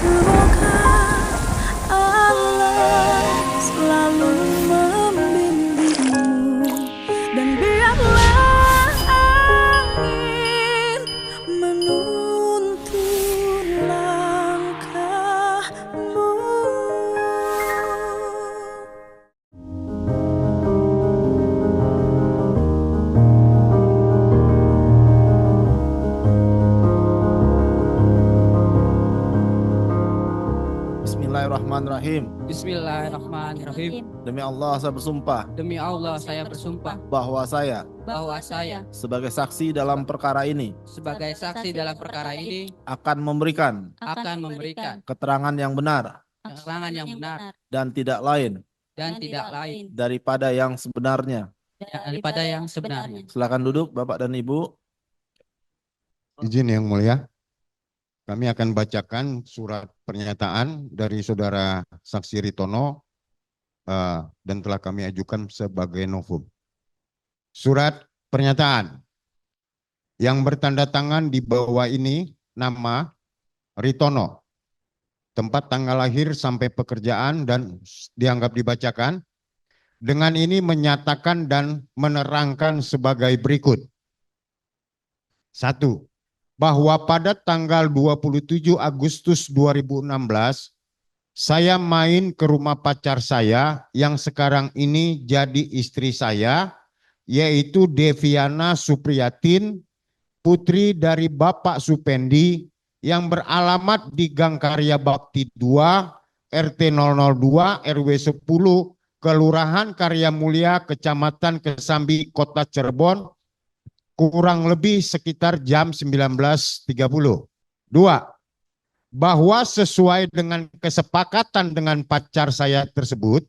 Semoga Allah selalu membimbingmu dan biarlah angin menuntun langkahmu. Bismillahirrahmanirrahim. Bismillahirrahmanirrahim. Demi Allah saya bersumpah Demi Allah saya bersumpah bahwa saya bahwa saya sebagai saksi dalam perkara ini sebagai saksi dalam perkara ini akan memberikan akan memberikan keterangan yang benar keterangan yang benar dan tidak lain dan tidak lain daripada yang sebenarnya. daripada yang sebenarnya. Silakan duduk Bapak dan Ibu. Izin yang mulia, kami akan bacakan surat pernyataan dari saudara saksi Ritono dan telah kami ajukan sebagai novum. Surat pernyataan yang bertanda tangan di bawah ini nama Ritono, tempat tanggal lahir sampai pekerjaan dan dianggap dibacakan. Dengan ini menyatakan dan menerangkan sebagai berikut. 1. Bahwa pada tanggal 27 Agustus 2016 saya main ke rumah pacar saya yang sekarang ini jadi istri saya, yaitu Deviana Supriyatin, putri dari Bapak Supendi yang beralamat di Gang Karya Bakti 2 RT 002 RW 10 Kelurahan Karya Mulia Kecamatan Kesambi Kota Cirebon, kurang lebih sekitar jam 19.30. 2. Bahwa sesuai dengan kesepakatan dengan pacar saya tersebut,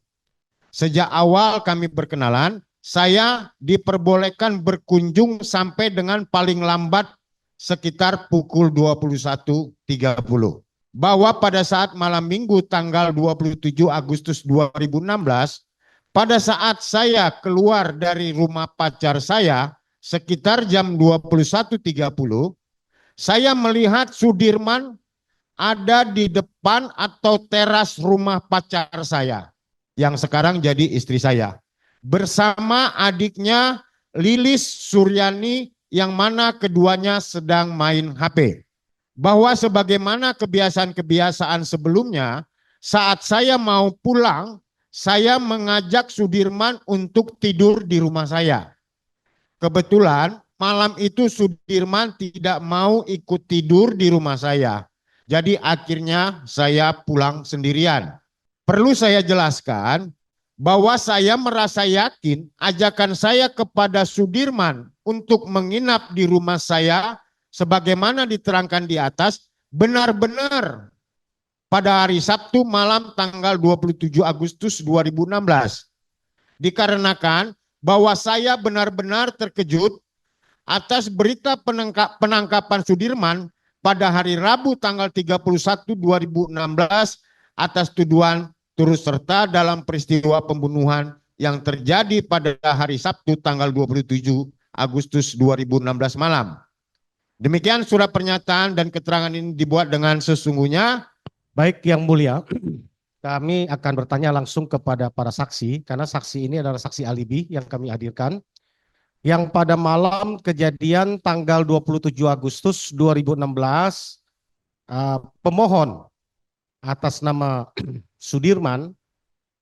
sejak awal kami berkenalan, saya diperbolehkan berkunjung sampai dengan paling lambat sekitar pukul 21.30. Bahwa pada saat malam minggu tanggal 27 Agustus 2016, pada saat saya keluar dari rumah pacar saya, sekitar jam 21.30, saya melihat Sudirman ada di depan atau teras rumah pacar saya, yang sekarang jadi istri saya, bersama adiknya Lilis Suryani, yang mana keduanya sedang main HP. Bahwa sebagaimana kebiasaan-kebiasaan sebelumnya, saat saya mau pulang, saya mengajak Sudirman untuk tidur di rumah saya. Kebetulan malam itu Sudirman tidak mau ikut tidur di rumah saya. Jadi akhirnya saya pulang sendirian. Perlu saya jelaskan bahwa saya merasa yakin ajakan saya kepada Sudirman untuk menginap di rumah saya sebagaimana diterangkan di atas benar-benar pada hari Sabtu malam tanggal 27 Agustus 2016. Dikarenakan bahwa saya benar-benar terkejut atas berita penangkapan Sudirman pada hari Rabu tanggal 31 2016 atas tuduhan turut serta dalam peristiwa pembunuhan yang terjadi pada hari Sabtu tanggal 27 Agustus 2016 malam. Demikian surat pernyataan dan keterangan ini dibuat dengan sesungguhnya. Baik yang mulia, kami akan bertanya langsung kepada para saksi, karena saksi ini adalah saksi alibi yang kami hadirkan. Yang pada malam kejadian tanggal 27 Agustus 2016, pemohon atas nama Sudirman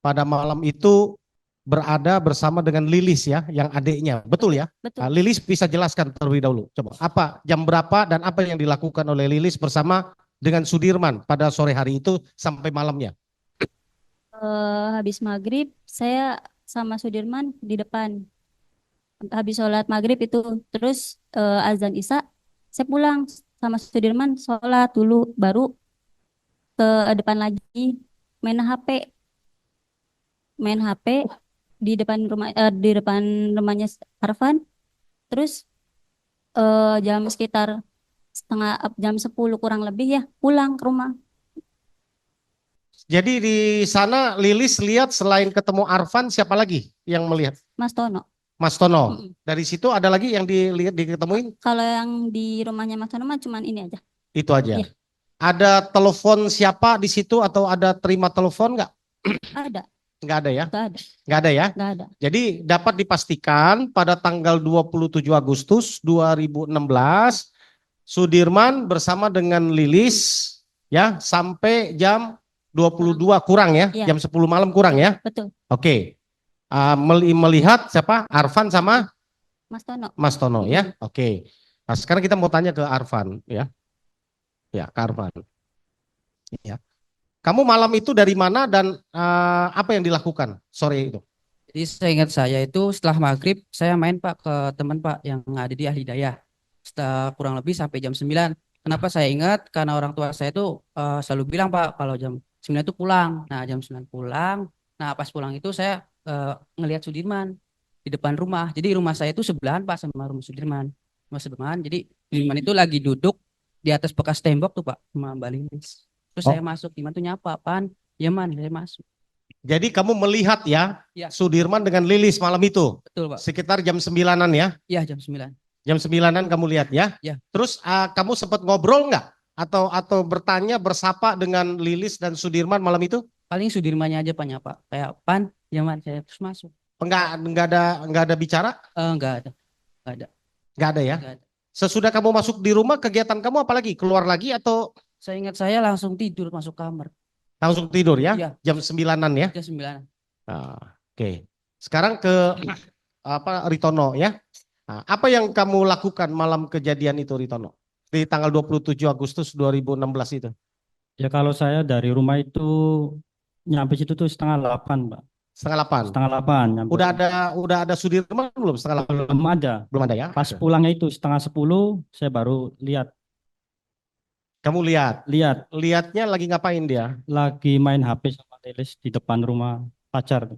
pada malam itu berada bersama dengan Lilis ya, yang adiknya, betul ya? Betul. Lilis bisa jelaskan terlebih dahulu, coba apa jam berapa dan apa yang dilakukan oleh Lilis bersama dengan Sudirman pada sore hari itu sampai malamnya? Habis maghrib saya sama Sudirman di depan. Habis sholat maghrib itu terus azan Isya saya pulang sama Sudirman sholat dulu baru ke depan lagi main HP di depan rumahnya Arfan. Terus jam sekitar jam 10 kurang lebih ya pulang ke rumah. Jadi di sana Lilis lihat selain ketemu Arfan siapa lagi yang melihat? Mas Tono. Mas Tono. Dari situ ada lagi yang dilihat diketemuin? Kalau yang di rumahnya Mas Tono mah cuman ini aja. Itu aja. Iya. Ada telepon siapa di situ atau ada terima telepon nggak? Ada, Nggak ada ya? nggak ada, Nggak ada ya? nggak ada. Jadi dapat dipastikan pada tanggal 27 Agustus 2016 Sudirman bersama dengan Lilis ya sampai jam 22 kurang ya, Iya. jam 10 malam kurang ya. Betul, Oke. Melihat siapa? Arfan sama Mas Tono. Mas Tono ya. Oke. Nah, sekarang kita mau tanya ke Arfan ya. Ya, ke Arfan. Ya. Kamu malam itu dari mana dan apa yang dilakukan sore itu? Jadi seingat saya itu setelah maghrib saya main Pak ke teman Pak yang ada di Ahli Daya. Setelah kurang lebih sampai jam 9. Kenapa saya ingat? Karena orang tua saya itu selalu bilang Pak kalau jam 9 itu pulang. Nah jam 9 pulang. Nah pas pulang itu saya ngelihat Sudirman di depan rumah. Jadi rumah saya itu sebelahan Pak sama rumah Sudirman. Rumah sebelahan. Jadi Sudirman itu lagi duduk di atas bekas tembok tuh Pak sama Mbak Lilis. Terus saya masuk, Diman tuh nyapa, apaan? Ya man, saya masuk. Jadi kamu melihat ya, Ya. Sudirman dengan Lilis malam itu Betul Pak. sekitar jam 9-an ya. Iya jam 9. Jam 9-an kamu lihat ya. Ya. Terus kamu sempat ngobrol nggak? Atau bertanya bersapa dengan Lilis dan Sudirman malam itu? Paling Sudirmannya aja Pak nyapa. Kayak apaan? Ya man, saya terus masuk. Enggak ada bicara? Enggak ada. Enggak ada. Enggak ada ya. Enggak ada. Sesudah kamu masuk di rumah kegiatan kamu apa lagi? Keluar lagi atau Saya ingat saya langsung tidur masuk kamar. langsung tidur ya? Iya. Jam 9-an ya. Jam 9. Oke. Sekarang ke Ritono ya. Nah, apa yang kamu lakukan malam kejadian itu Ritono? Di tanggal 27 Agustus 2016 itu. Ya kalau saya dari rumah itu nyampe situ tuh 7:30 Pak. 7:30. 7:30 nyampe. Udah ada Sudirman belum 7:30? Belum ada. Belum ada ya? Pas pulangnya itu 9:30 saya baru lihat Kamu lihatnya lagi ngapain dia? lagi main HP sama Lilis di depan rumah pacar tuh.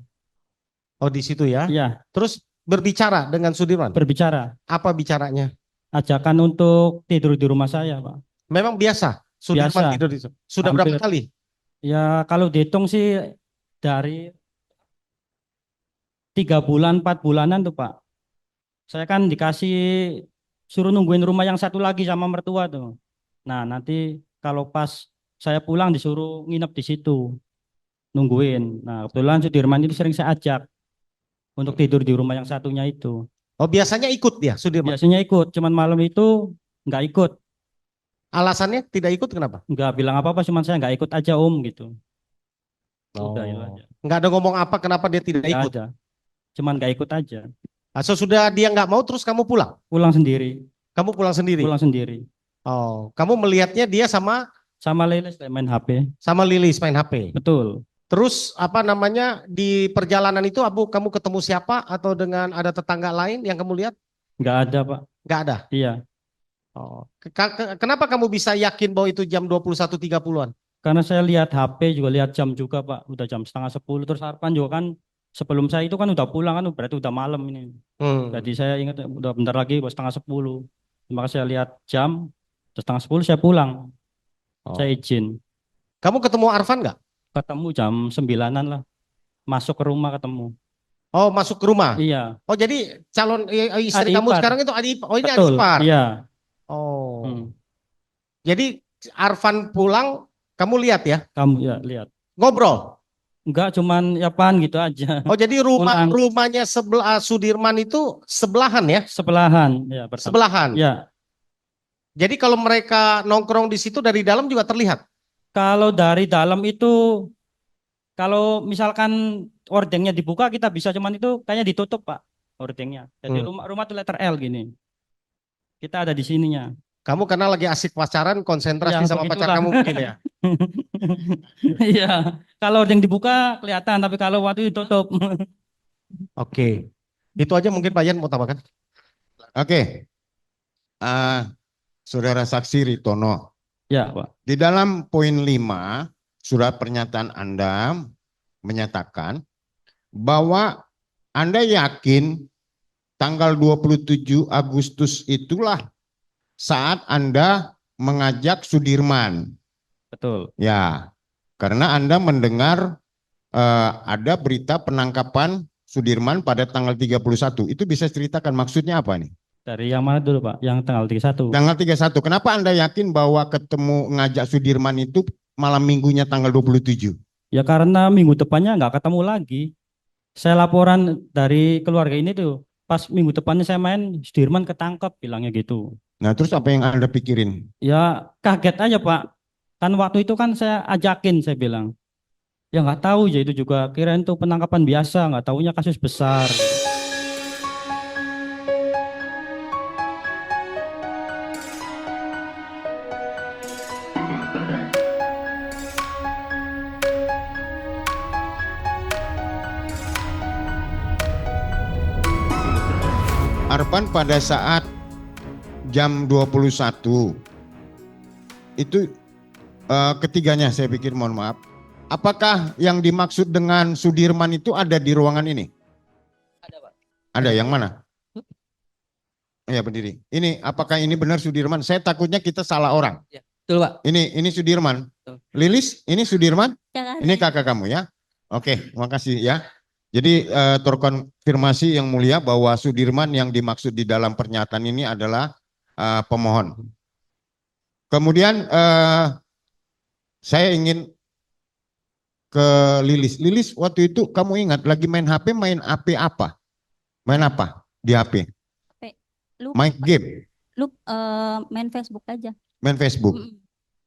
Oh di situ ya. Iya, Terus berbicara dengan Sudirman. berbicara. Apa bicaranya? Ajakan untuk tidur di rumah saya, Pak. Memang biasa. Sudirman Biasa. tidur di situ. Sudah Hampir. berapa kali? Ya kalau dihitung sih dari 3 bulan, 4 bulanan tuh Pak. Saya kan dikasih suruh nungguin rumah yang satu lagi sama mertua tuh. Nah nanti kalau pas saya pulang disuruh nginep di situ, nungguin. Nah kebetulan Sudirman itu sering saya ajak untuk tidur di rumah yang satunya itu. Oh biasanya ikut dia Sudirman. Biasanya ikut, cuman malam itu nggak ikut. Alasannya tidak ikut kenapa? Nggak bilang apa-apa, cuman saya nggak ikut aja Om gitu. Udah, itu aja. Nggak ada ngomong apa kenapa dia tidak Nggak ikut. ada. Cuman nggak ikut aja. Sesudah dia nggak mau terus kamu pulang. Pulang sendiri. Kamu pulang sendiri. Pulang sendiri. Oh, kamu melihatnya dia sama Sama Lilis main HP. Lilis main HP. Betul. Terus apa namanya di perjalanan itu kamu ketemu siapa atau dengan ada tetangga lain yang kamu lihat? Nggak ada Pak. Nggak ada. Iya. Oh. Kenapa kamu bisa yakin bahwa itu jam 21.30-an? Karena saya lihat HP juga, lihat jam juga Pak. Udah jam 9:30. Terus Arfan juga kan sebelum saya itu kan udah pulang kan, berarti udah malam ini. Jadi saya ingat udah bentar lagi 9:30. Maka saya lihat jam, terus 9:30 saya pulang. Saya izin. Kamu ketemu Arfan nggak? Ketemu jam 9-an lah. Masuk ke rumah ketemu. Oh, masuk ke rumah. Iya. Oh, jadi calon istri Adik kamu ipar. sekarang itu adik. Oh, ini Betul. adik ipar. Iya. Oh. Hmm. Jadi Arfan pulang, kamu lihat ya? Kamu ya lihat. Ngobrol. Enggak, cuman ya pan gitu aja. Oh, jadi Pulang. rumahnya sebelah Sudirman itu sebelahan ya? Sebelahan. Ya, bersama. Sebelahan. Ya. Jadi kalau mereka nongkrong di situ dari dalam juga terlihat. Kalau dari dalam itu, kalau misalkan ordengnya dibuka kita bisa, cuman itu kayaknya ditutup Pak ordengnya. Jadi rumah tuh letter L gini. Kita ada di sininya. Kamu karena lagi asik pacaran, konsentrasi Ya, sama pacar begitulah. kamu mungkin ya. Iya. Kalau ordeng dibuka kelihatan, tapi kalau waktu ditutup. Oke. Itu aja mungkin Pak Yan mau tambahkan. Oke. Saudara saksi Ritono, Ya Pak. di dalam poin 5 surat pernyataan Anda menyatakan bahwa Anda yakin tanggal 27 Agustus itulah saat Anda mengajak Sudirman. Betul. Ya, karena Anda mendengar ada berita penangkapan Sudirman pada tanggal 31. Itu bisa ceritakan maksudnya apa nih? Dari yang mana dulu Pak? Yang tanggal 31. Tanggal 31. Kenapa Anda yakin bahwa ketemu ngajak Sudirman itu malam minggunya tanggal 27? Ya karena minggu depannya nggak ketemu lagi. Saya laporan dari keluarga ini tuh. Pas minggu depannya saya main, Sudirman ketangkep bilangnya gitu. Nah, terus apa yang Anda pikirin? Ya kaget aja Pak. Kan waktu itu kan saya ajakin, saya bilang. Ya nggak tahu ya itu juga kirain itu penangkapan biasa, nggak taunya kasus besar. Arfan pada saat jam 21 itu ketiganya saya pikir, mohon maaf. Apakah yang dimaksud dengan Sudirman itu ada di ruangan ini? Ada Pak. Ada, yang mana? Ya, berdiri. Ini apakah ini benar Sudirman? Saya takutnya kita salah orang. Betul Pak. Ini Sudirman. Betul. Lilis, ini Sudirman? Kakak Ini saya. kakak kamu ya? Oke, makasih ya. Jadi terkonfirmasi yang mulia bahwa Sudirman yang dimaksud di dalam pernyataan ini adalah pemohon. Kemudian saya ingin ke Lilis. Lilis, waktu itu kamu ingat lagi main HP apa? Main apa di HP? Lupa, Main game, main Facebook aja. main Facebook. Mm-mm.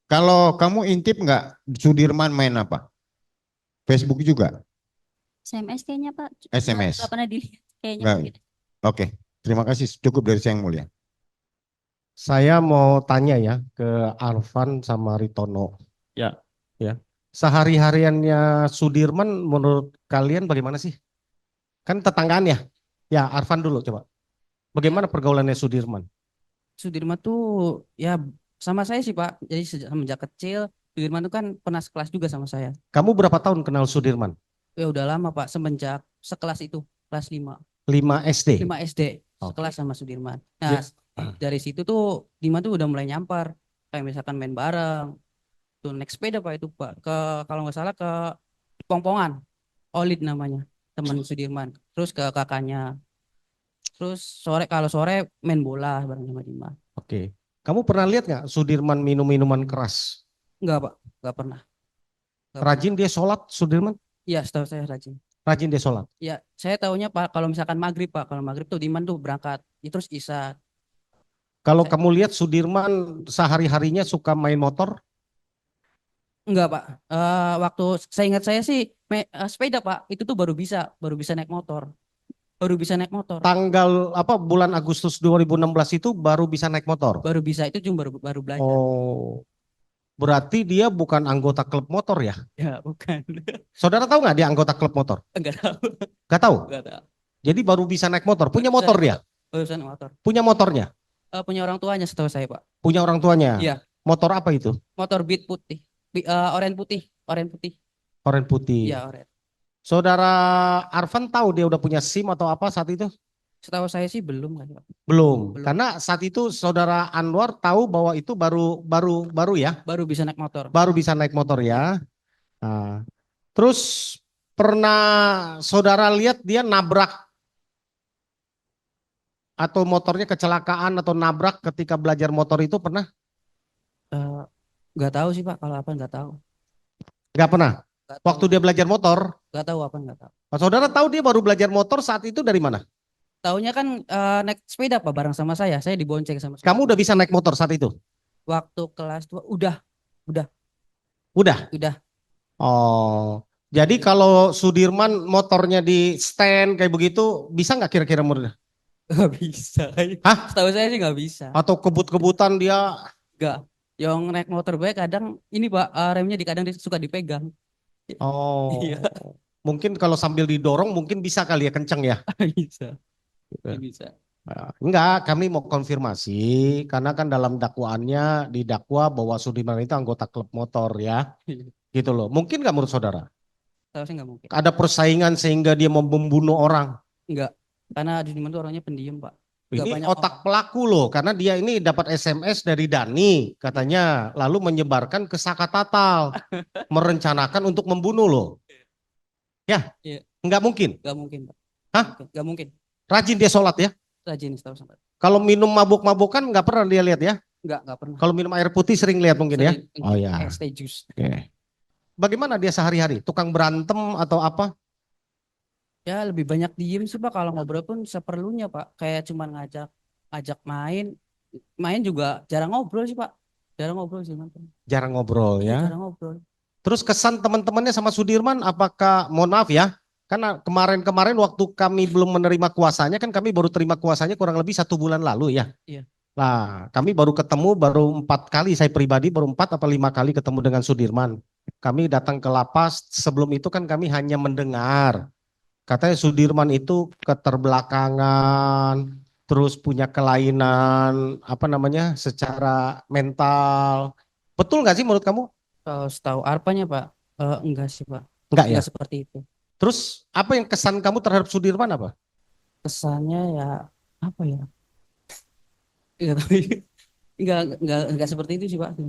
Kalau kamu intip nggak Sudirman main apa? Facebook juga? SMS kayaknya Pak. SMS. Nggak pernah dilihat kayaknya. Nggak. mungkin. Oke, terima kasih. Cukup dari saya yang mulia. Saya mau tanya ya ke Arfan sama Ritono. Ya. Ya. Sehari-hariannya Sudirman menurut kalian bagaimana sih? Kan tetanggaan ya? Ya, Arfan dulu coba. Bagaimana pergaulannya Sudirman? Sudirman tuh ya sama saya sih Pak. Jadi semenjak kecil Sudirman tuh kan pernah sekelas juga sama saya. Kamu berapa tahun kenal Sudirman? Ya udah lama Pak, semenjak sekelas itu, kelas 5. 5 SD. 5 SD, Oke. sekelas sama Sudirman. Nah, Ya. dari situ tuh Diman tuh udah mulai nyampar. Kayak misalkan main bareng. Tuh naik sepeda Pak itu Pak. Kalau nggak salah ke Pongpongan. Olid namanya, teman Sudirman. Terus ke kakaknya. Terus kalau sore main bola bareng sama Diman. Oke. Kamu pernah lihat nggak Sudirman minum minuman keras? Enggak Pak, nggak pernah. Nggak Rajin dia sholat Sudirman? pernah. Iya, setahu saya rajin. Rajin dia sholat. Ya, saya taunya Pak kalau misalkan maghrib Pak. Kalau maghrib tuh Diman tuh berangkat. Ya, terus Isya. Kalau Saya- kamu lihat Sudirman sehari-harinya suka main motor? Enggak Pak. Waktu saya ingat saya sih sepeda Pak. Itu tuh baru bisa naik motor. Baru bisa naik motor. Tanggal apa bulan Agustus 2016 itu baru bisa naik motor. Baru bisa itu cuma baru belajar. Oh. Berarti dia bukan anggota klub motor ya? Ya, bukan. Saudara tahu nggak dia anggota klub motor? Enggak tahu. Nggak tahu. Enggak tahu. Jadi baru bisa naik motor. Punya Baru bisa motor naik dia? Barusan motor. Punya motornya? Punya orang tuanya setahu saya Pak. Punya orang tuanya? Iya. Motor apa itu? Motor Beat putih. Oranye putih. Oranye putih. Oranye putih. Iya, oranye. Saudara Arfan tahu dia udah punya SIM atau apa saat itu? Setahu saya sih belum kan Pak. Belum. Belum. Karena saat itu saudara Anwar tahu bahwa itu baru ya, Baru bisa naik motor. baru bisa naik motor ya. Nah, terus pernah saudara lihat dia nabrak atau motornya kecelakaan atau nabrak ketika belajar motor itu pernah? Eh, Nggak tahu sih Pak. Kalau apa nggak tahu. Nggak pernah. Nggak Waktu tahu. dia belajar motor, Nggak tahu apa nggak tahu. saudara tahu dia baru belajar motor saat itu dari mana? Taunya kan naik sepeda Pak bareng sama saya. Saya dibonceng sama Kamu udah bisa naik motor saat itu? waktu kelas 2 udah. Udah. Oh, jadi kalau Sudirman motornya di stand kayak begitu, bisa nggak kira-kira menurut? Nggak bisa. Hah? Setahu saya sih nggak bisa. Atau kebut-kebutan dia? Nggak. Yang naik motor baik kadang ini Pak remnya kadang suka dipegang. Oh, Iya. mungkin kalau sambil didorong mungkin bisa kali ya kenceng ya? Bisa. Gitu. Bisa. Enggak, kami mau konfirmasi karena kan dalam dakwaannya didakwa bahwa Sudirman itu anggota klub motor ya, Iya. gitu loh. Mungkin nggak menurut saudara? Tahu saya nggak mungkin. Ada persaingan sehingga dia mau membunuh orang? Enggak. Karena Diman tuh orangnya pendiam Pak. Nggak Ini banyak otak pelaku loh, karena dia ini dapat SMS dari Dani katanya, lalu menyebarkan ke Sakatatal, merencanakan untuk membunuh loh. Ya, Iya. nggak mungkin. Nggak mungkin Pak. Hah? Nggak mungkin. Rajin dia sholat ya? Rajin setahu saya. Kalau minum mabuk-mabukan nggak pernah dia lihat ya? Enggak pernah. Kalau minum air putih sering lihat mungkin ya? Sering Oh ya. es teh jus. Oke. Bagaimana dia sehari-hari? Tukang berantem atau apa? Ya lebih banyak diem sih Pak, kalau ngobrol pun seperlunya Pak. Kayak cuman ngajak main juga jarang ngobrol sih Pak. Jarang ngobrol sih mantan. Jarang ngobrol Iya, ya. jarang ngobrol. Terus kesan teman-temannya sama Sudirman, apakah, mohon maaf ya, karena kemarin-kemarin waktu kami belum menerima kuasanya, kan kami baru terima kuasanya kurang lebih 1 bulan lalu ya. Iya. Nah, kami baru ketemu, baru 4 kali, saya pribadi baru 4 apa 5 kali ketemu dengan Sudirman. Kami datang ke lapas, sebelum itu kan kami hanya mendengar. Katanya Sudirman itu keterbelakangan, terus punya kelainan, apa namanya, secara mental. Betul nggak sih menurut kamu? Kalau setahu Arpanya Pak, enggak sih Pak. Enggak ya? Enggak seperti itu. Terus apa yang kesan kamu terhadap Sudirman apa? Kesannya ya apa ya? Enggak tahu. Enggak seperti itu sih Pak.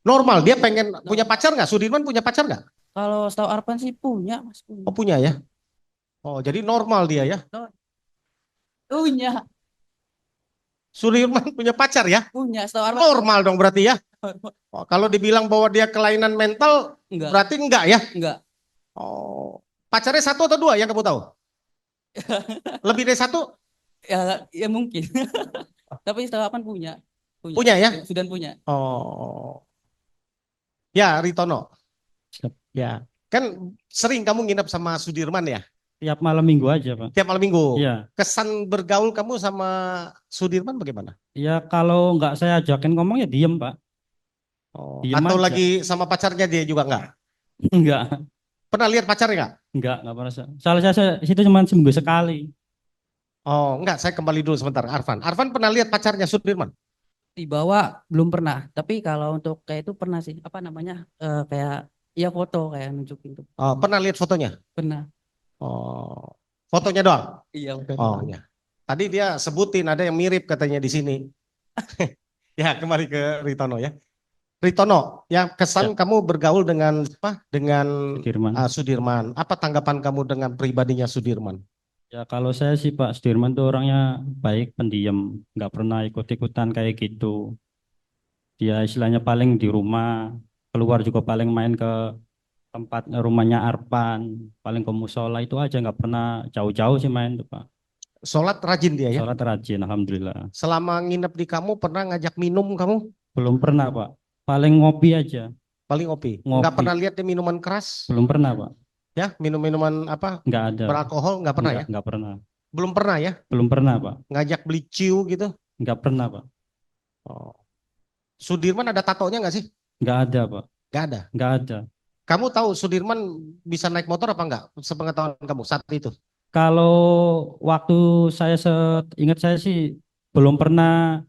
Normal, dia pengen punya pacar nggak? Sudirman punya pacar nggak? Kalau setahu Arpan sih punya, Mas. Oh punya ya? Oh jadi normal dia ya? Punya, Sudirman punya pacar ya? punya. Setahu Arpan Normal dong berarti ya? Oh, kalau dibilang bahwa dia kelainan mental, enggak. berarti enggak ya? Enggak. Oh, pacarnya 1 atau 2 yang kamu tahu? Lebih dari 1? Ya mungkin. Tapi setahu Arpan punya. Punya ya? Sudah punya. Oh, ya Ritono. Ya, kan sering kamu nginep sama Sudirman ya? Tiap malam minggu aja Pak. Tiap malam minggu. Iya. Kesan bergaul kamu sama Sudirman bagaimana? Ya kalau nggak saya ajakin ngomong ya diem Pak. Oh, Diem atau aja. lagi sama pacarnya dia juga enggak? Enggak. Pernah lihat pacarnya enggak? Enggak pernah. Soalnya saya situ cuma seminggu sekali. Oh, enggak, saya kembali dulu sebentar. Arfan. Arfan pernah lihat pacarnya Sudirman? Dibawa belum pernah. Tapi kalau untuk kayak itu pernah sih. Apa namanya? Kayak ya foto kayak nunjukin tuh. Oh, pernah lihat fotonya? Pernah. Oh, fotonya doang? Iya. Oh, ya. Tadi dia sebutin ada yang mirip katanya di sini. Ya, kembali ke Ritono ya. Ritono, yang kesan Ya. kamu bergaul dengan apa? Dengan Sudirman. Sudirman. Apa tanggapan kamu dengan pribadinya Sudirman? Ya kalau saya sih Pak Sudirman tuh orangnya baik, pendiam, nggak pernah ikut-ikutan kayak gitu. Dia istilahnya paling di rumah, keluar juga paling main ke tempat rumahnya Arpan, paling ke musola itu aja, nggak pernah jauh-jauh sih main tuh Pak. Sholat rajin dia ya? Sholat rajin, alhamdulillah. Selama nginep di kamu pernah ngajak minum kamu? Belum pernah Pak, paling ngopi aja. Paling ngopi. Ngopi. Nggak pernah lihat dia minuman keras? Belum pernah Pak, Ya, minum-minuman apa? nggak ada. Beralkohol nggak pernah ya? Nggak pernah. Belum pernah ya? Belum pernah Pak, Ngajak beli ciu gitu? nggak pernah Pak, Oh. Sudirman ada tatonya nggak sih? nggak ada Pak, Nggak ada. nggak ada. Kamu tahu Sudirman bisa naik motor apa enggak? Sepengetahuan kamu saat itu? Kalau waktu saya ingat saya sih belum pernah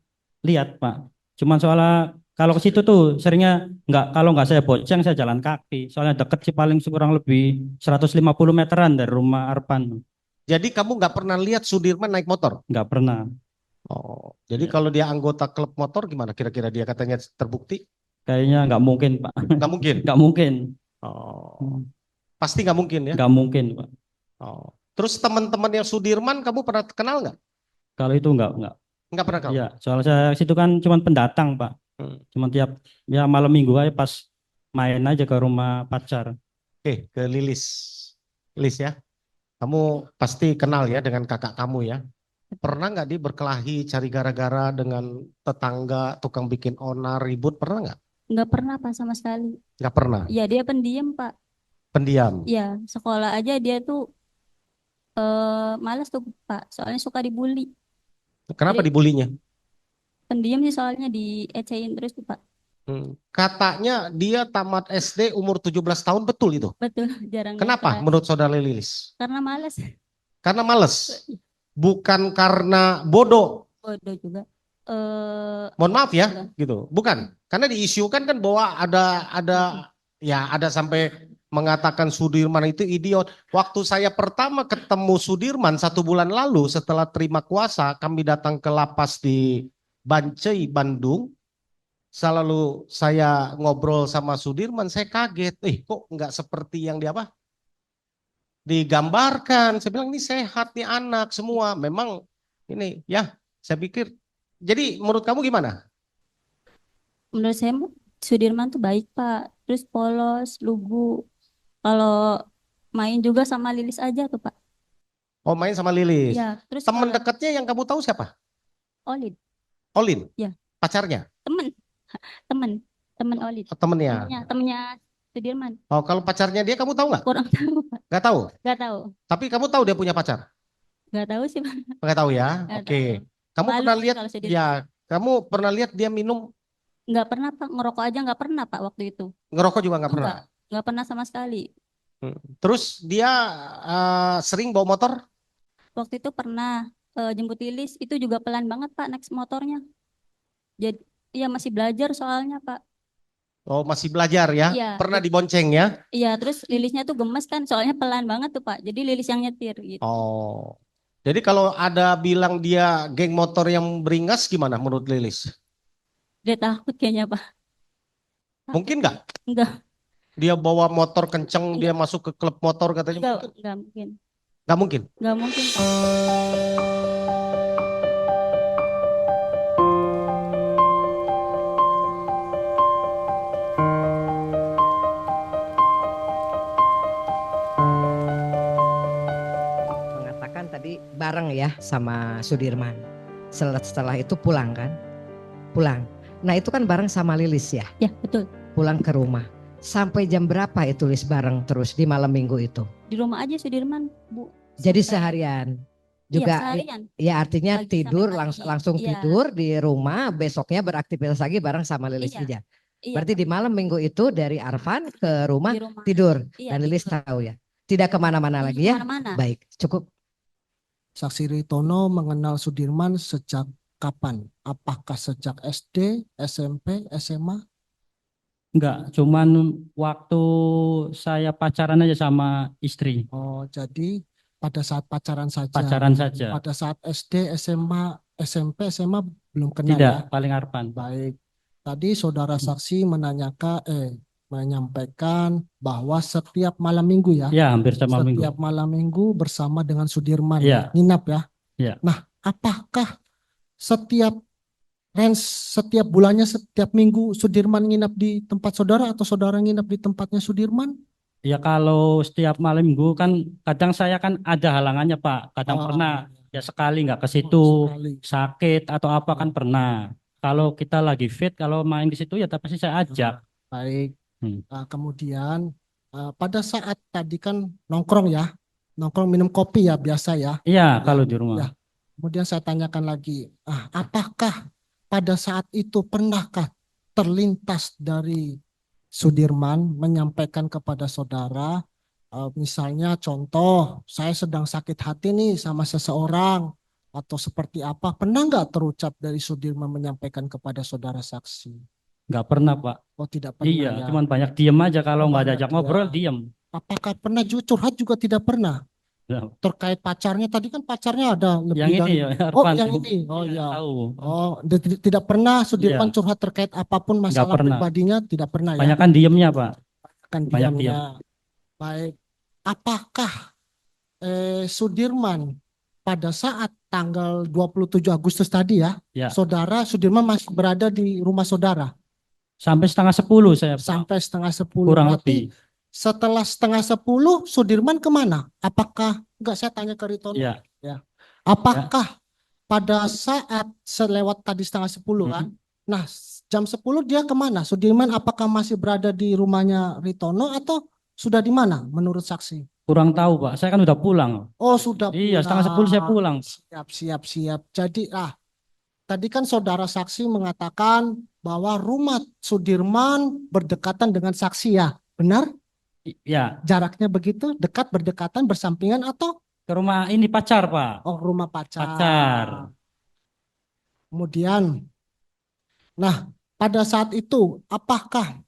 lihat Pak. Cuman soalnya kalau ke situ tuh seringnya kalau nggak saya bonceng saya jalan kaki. Soalnya deket sih paling kurang lebih 150 meteran dari rumah Arpan. Jadi kamu nggak pernah lihat Sudirman naik motor? Nggak pernah. Oh, jadi Ya. kalau dia anggota klub motor gimana? Kira-kira dia katanya terbukti? Kayaknya nggak mungkin Pak. Nggak mungkin. Nggak mungkin. Oh, pasti nggak mungkin ya? Nggak mungkin Pak. Oh. Terus teman-teman yang Sudirman kamu pernah kenal nggak? Kalau itu nggak. Nggak pernah kenal. Iya, soalnya saya situ kan cuman pendatang Pak. Cuman tiap ya malam minggu aja pas main aja ke rumah pacar. Oke, ke Lilis. Lilis ya. Kamu pasti kenal ya dengan kakak kamu ya. Pernah nggak dia berkelahi, cari gara-gara dengan tetangga, tukang bikin onar, ribut, pernah nggak? Nggak pernah Pak sama sekali. Nggak pernah. Ya dia pendiam Pak. Pendiam. Ya sekolah aja dia tuh malas tuh Pak. Soalnya suka dibully. Kenapa Jadi- dibulinya? Pendiam sih soalnya diecehin terus tuh Pak. Katanya dia tamat SD umur 17 tahun, betul itu? Betul, jarang Kenapa ngeklas. menurut saudara Lilis? Karena malas. Karena males. Bukan karena bodoh. Bodoh juga. Mohon maaf ya, Enggak. gitu. Bukan. Karena diisukan kan bahwa ada sampai mengatakan Sudirman itu idiot. Waktu saya pertama ketemu Sudirman 1 bulan lalu setelah terima kuasa, kami datang ke lapas di Bancai, Bandung. Selalu saya ngobrol sama Sudirman, saya kaget. Kok nggak seperti yang digambarkan. Saya bilang ini sehat nih anak semua. Memang Ini ya, saya pikir. Jadi menurut kamu gimana? Menurut saya Sudirman tuh baik Pak. Terus polos, lugu. Kalau main juga sama Lilis aja tuh Pak. Oh, main sama Lilis. Iya, terus Teman kalau dekatnya yang kamu tahu siapa? Olid, Olin. Iya. Pacarnya? temen, temen Olid. Oh, temennya. Temennya Sudirman. Oh, kalau pacarnya dia kamu tahu nggak? Kurang tahu Pak. Nggak tahu. Gak tahu. Tapi kamu tahu dia punya pacar? Gak tahu sih Pak. Nggak tahu ya. Nggak Oke. tahu. Kamu Malu pernah sih lihat? kalau Sudirman. Ya, kamu pernah lihat dia minum Nggak pernah Pak. Ngerokok aja nggak pernah Pak waktu itu. ngerokok juga nggak pernah. Nggak pernah sama sekali. Terus dia sering bawa motor? Waktu itu pernah jemput Lilis. Itu juga pelan banget Pak naik motornya. Jadi iya masih belajar soalnya Pak. Oh, masih belajar ya? Iya. Pernah dibonceng ya? Iya, terus Lilisnya tuh gemes kan, soalnya pelan banget tuh Pak. Jadi Lilis yang nyetir gitu. Oh. Jadi kalau ada bilang dia geng motor yang beringas gimana menurut Lilis? Dia takut kayaknya Pak. Mungkin nggak? Enggak, Dia bawa motor kenceng, dia masuk ke klub motor katanya. enggak mungkin. Nggak mungkin. Enggak mungkin Pak. Mengatakan tadi bareng ya sama Sudirman. Setelah itu pulang kan? Pulang. Nah itu kan bareng sama Lilis ya? Ya, betul. Pulang ke rumah. Sampai jam berapa itu Lis bareng terus di malam minggu itu? Di rumah aja Sudirman, Bu. Jadi Sampai- seharian? Iya, Juga seharian. ya artinya Pagi sampai tidur pagi. langsung Iya. tidur di rumah, besoknya beraktivitas lagi bareng sama Lilis Iya. aja. Iya, Berarti di malam minggu itu dari Arfan ke rumah di rumah. tidur Iya, dan Lilis tidur. tahu ya. Tidak kemana-mana Iya, lagi ya. kemana-mana. Baik, cukup. Saksi Ritono mengenal Sudirman sejak kapan? Apakah sejak SD, SMP, SMA? Enggak, cuman waktu saya pacaran aja sama istri. Oh, jadi pada saat pacaran saja. Pacaran saja. Pada saat SD, SMA, SMP, SMA belum kenal Tidak, ya? paling Arfan. Baik. Tadi saudara saksi menyampaikan bahwa setiap malam minggu ya, Ya, hampir sama minggu. setiap malam minggu bersama dengan Sudirman Iya. nginap ya. Iya. Nah, apakah setiap setiap bulannya, setiap minggu Sudirman nginap di tempat saudara atau saudara nginap di tempatnya Sudirman? Ya kalau setiap malam minggu kan kadang saya kan ada halangannya Pak. Kadang Oh, pernah ya sekali nggak ke situ, sekali. sakit atau apa kan pernah. Kalau kita lagi fit, kalau main di situ ya pasti saya ajak. Baik. Hmm. Kemudian pada saat tadi kan nongkrong ya, nongkrong minum kopi ya biasa ya. Iya, kalau di rumah. Ya. Kemudian saya tanyakan lagi, apakah pada saat itu pernahkah terlintas dari Sudirman menyampaikan kepada saudara, misalnya contoh, saya sedang sakit hati nih sama seseorang atau seperti apa, pernah nggak terucap dari Sudirman menyampaikan kepada saudara saksi? Nggak pernah Pak. Oh, tidak pernah Iya, ya. cuman banyak diem aja kalau Oh, nggak banyak diajak diam. ngobrol diem. Apakah pernah curhat juga tidak pernah? Ya. Terkait pacarnya, tadi kan pacarnya ada lebih Yang ini dari... ya, Oh, Arfan. yang ini. Oh, Iya, ya. tahu. Oh, tidak pernah Sudirman Iya. curhat terkait apapun masalah pernah. pribadinya, tidak pernah ya. Banyak kan diemnya Pak. Kan banyak diamnya. Baik. Apakah Sudirman pada saat tanggal 27 Agustus tadi ya, Ya. saudara Sudirman masih berada di rumah saudara Sampai 9:30 saya Pak. sampai setengah 10. Kurang Berarti lebih. setelah setengah 10 Sudirman kemana? Apakah enggak, saya tanya ke Ritono. Ya. Apakah pada saat selewat tadi setengah 10 kan? Nah, jam 10 dia kemana? Sudirman apakah masih berada di rumahnya Ritono atau sudah di mana menurut saksi? Kurang tahu Pak. Saya kan udah pulang. Oh, sudah Iya, setengah 10 saya pulang. Siap. Jadi, tadi kan saudara saksi mengatakan bahwa rumah Sudirman berdekatan dengan saksi ya. Benar? Ya, Jaraknya begitu, dekat, berdekatan, bersampingan atau ke rumah ini pacar Pak. rumah pacar? Pacar. Kemudian, nah, pada saat itu apakah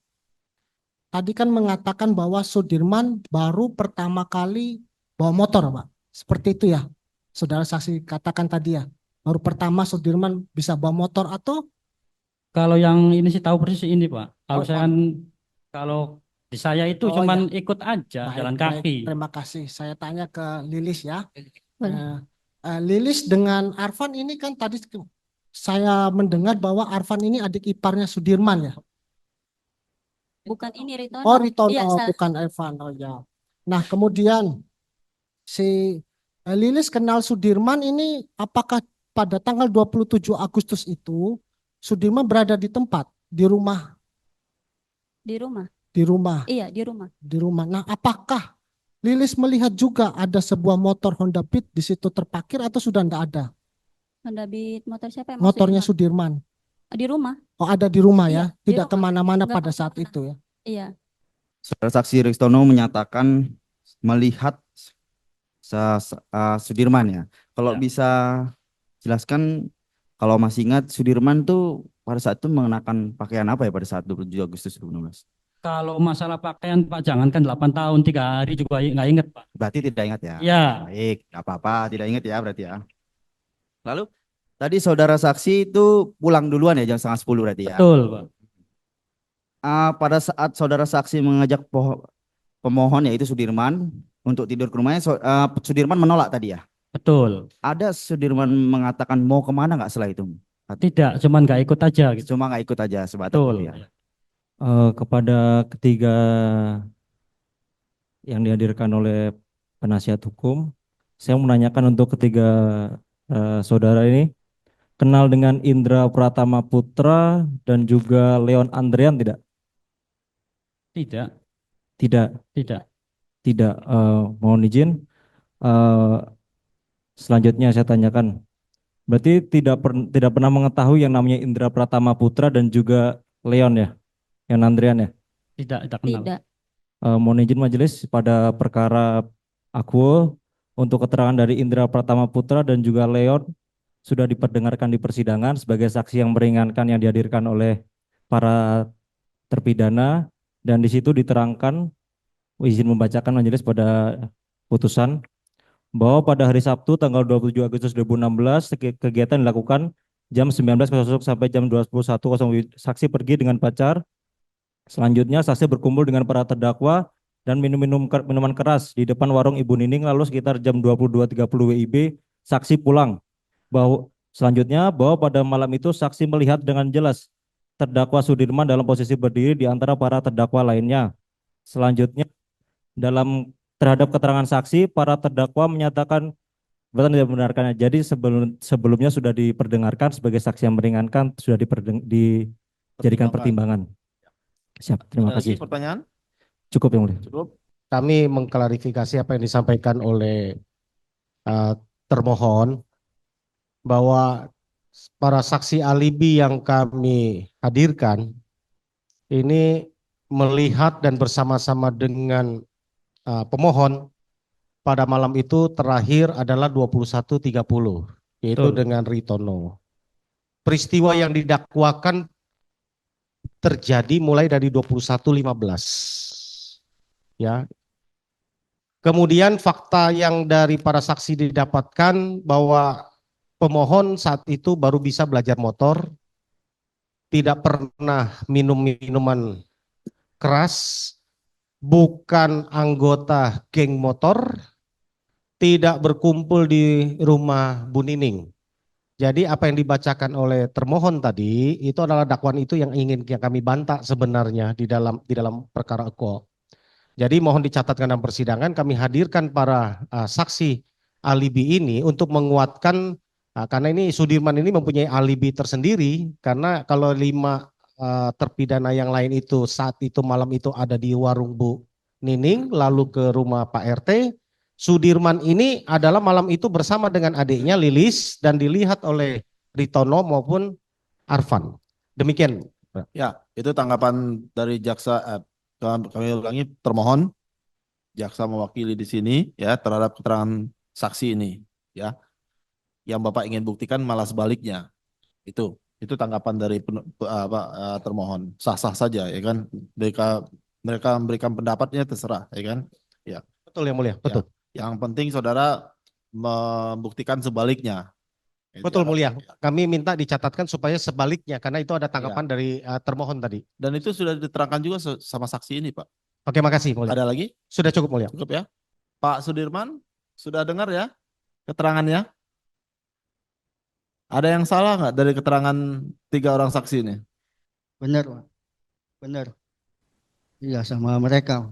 tadi kan mengatakan bahwa Sudirman baru pertama kali bawa motor, Pak. Seperti itu ya. Saudara saksi katakan tadi ya. Baru pertama Sudirman bisa bawa motor atau Kalau yang ini sih tahu persis ini Pak. Kalau Oh, saya kan kalau di saya itu Oh, cuman ikut aja baik, jalan baik. kaki. Terima kasih. Saya tanya ke Lilis ya. Boleh. Eh, Lilis dengan Arfan ini kan tadi saya mendengar bahwa Arfan ini adik iparnya Sudirman ya. Bukan ini Ritono. Oh Ritono, Iya, bukan Arfan. Oh ya. Nah kemudian si Lilis kenal Sudirman ini apakah pada tanggal 27 Agustus itu Sudirman berada di tempat, di rumah, di rumah. di rumah, Iya, di rumah. di rumah. Nah apakah Lilis melihat juga ada sebuah motor Honda Beat di situ terparkir atau sudah tidak ada? Honda Beat motor siapa yang Motornya Sudirman. Di rumah. Oh ada di rumah Iya, ya, di tidak rumah. kemana-mana Nggak pada saat kemana-mana. itu ya. Iya. Saudara saksi Ristono menyatakan melihat Sudirman ya. Kalau Ya. bisa jelaskan, kalau masih ingat Sudirman tuh pada saat itu mengenakan pakaian apa ya pada saat 27 Agustus 2016? Kalau masalah pakaian Pak, jangankan 8 tahun, 3 hari juga nggak inget Pak. Berarti tidak ingat ya? Ya, Baik, nggak apa-apa, tidak ingat ya berarti ya. Lalu tadi saudara saksi itu pulang duluan ya jam setengah 10 berarti ya? betul Pak. Pada saat saudara saksi mengajak pemohon yaitu Sudirman untuk tidur ke rumahnya, Sudirman menolak tadi ya? Betul. Ada Sudirman mengatakan mau kemana nggak setelah itu? Tidak, cuman nggak ikut aja gitu. Cuma nggak ikut aja sebatas Betul. itu ya. Kepada ketiga yang dihadirkan oleh penasihat hukum, saya menanyakan untuk ketiga saudara ini kenal dengan Indra Pratama Putra dan juga Leon Andrean tidak? Tidak, Tidak, tidak. tidak. Mohon izin. Selanjutnya saya tanyakan, berarti tidak pernah mengetahui yang namanya Indra Pratama Putra dan juga Leon ya, Leon Andrean ya? Tidak kenal. Tidak. Mohon izin majelis pada perkara akuo untuk keterangan dari Indra Pratama Putra dan juga Leon sudah diperdengarkan di persidangan sebagai saksi yang meringankan yang dihadirkan oleh para terpidana, dan di situ diterangkan, izin membacakan majelis pada putusan bahwa pada hari Sabtu tanggal 27 Agustus 2016 kegiatan dilakukan jam 19.00 sampai jam 21.00. Saksi pergi dengan pacar. Selanjutnya saksi berkumpul dengan para terdakwa dan minuman keras di depan warung Ibu Nining, lalu sekitar jam 22.30 WIB saksi pulang. Selanjutnya bahwa pada malam itu saksi melihat dengan jelas terdakwa Sudirman dalam posisi berdiri di antara para terdakwa lainnya. Selanjutnya terhadap keterangan saksi, para terdakwa menyatakan betul tidak membenarkannya. Jadi sebelumnya sudah diperdengarkan sebagai saksi yang meringankan, sudah dijadikan pertimbangan. Siap, terima Ada lagi kasih. pertanyaan? Cukup yang mulia. Cukup. Kami mengklarifikasi apa yang disampaikan oleh termohon bahwa para saksi alibi yang kami hadirkan ini melihat dan bersama-sama dengan pemohon pada malam itu terakhir adalah 21.30, yaitu Betul. dengan Ritono. Peristiwa yang didakwakan terjadi mulai dari 21.15. Ya. Kemudian fakta yang dari para saksi didapatkan bahwa pemohon saat itu baru bisa belajar motor, tidak pernah minum minuman keras, bukan anggota geng motor, tidak berkumpul di rumah Bu Nining. Jadi apa yang dibacakan oleh termohon tadi itu adalah dakwaan itu yang kami bantah sebenarnya di dalam perkara eko. Jadi mohon dicatatkan dalam persidangan, kami hadirkan para saksi alibi ini untuk menguatkan, karena ini Sudirman ini mempunyai alibi tersendiri, karena kalau 5 terpidana yang lain itu saat itu malam itu ada di warung Bu Nining, lalu ke rumah Pak RT. Sudirman ini adalah malam itu bersama dengan adiknya Lilis dan dilihat oleh Ritono maupun Arfan. Demikian. Ya, itu tanggapan dari jaksa. Kami ulangi, termohon, jaksa mewakili di sini ya terhadap keterangan saksi ini ya. Yang Bapak ingin buktikan malah sebaliknya. Itu tanggapan dari termohon. Sah-sah saja ya kan. Mereka memberikan pendapatnya terserah ya kan. Ya. Betul yang mulia, betul. Ya. Yang penting saudara membuktikan sebaliknya. Betul mulia. Kami minta dicatatkan supaya sebaliknya karena itu ada tanggapan dari termohon tadi. Dan itu sudah diterangkan juga sama saksi ini, Pak. Oke, makasih mulia. Ada lagi? Sudah cukup mulia. Cukup ya. Pak Sudirman, sudah dengar ya keterangannya? Ada yang salah nggak dari keterangan 3 orang saksi ini? Benar, Pak. Benar. Iya, sama mereka.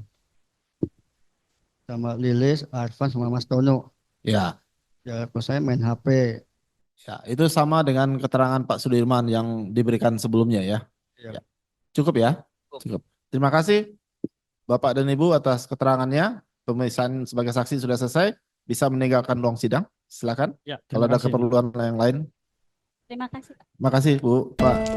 Sama Lilis, Arfan, sama Mas Tono. Ya, Ya, kalau saya main HP. ya, itu sama dengan keterangan Pak Sudirman yang diberikan sebelumnya ya. Ya. Ya. Cukup ya? Cukup. Terima kasih Bapak dan Ibu atas keterangannya. Pemeriksaan sebagai saksi sudah selesai. Bisa meninggalkan ruang sidang. Silakan. Ya, Kalau terima ada kasih. keperluan yang lain. Terima kasih. Terima kasih Bu, Pak.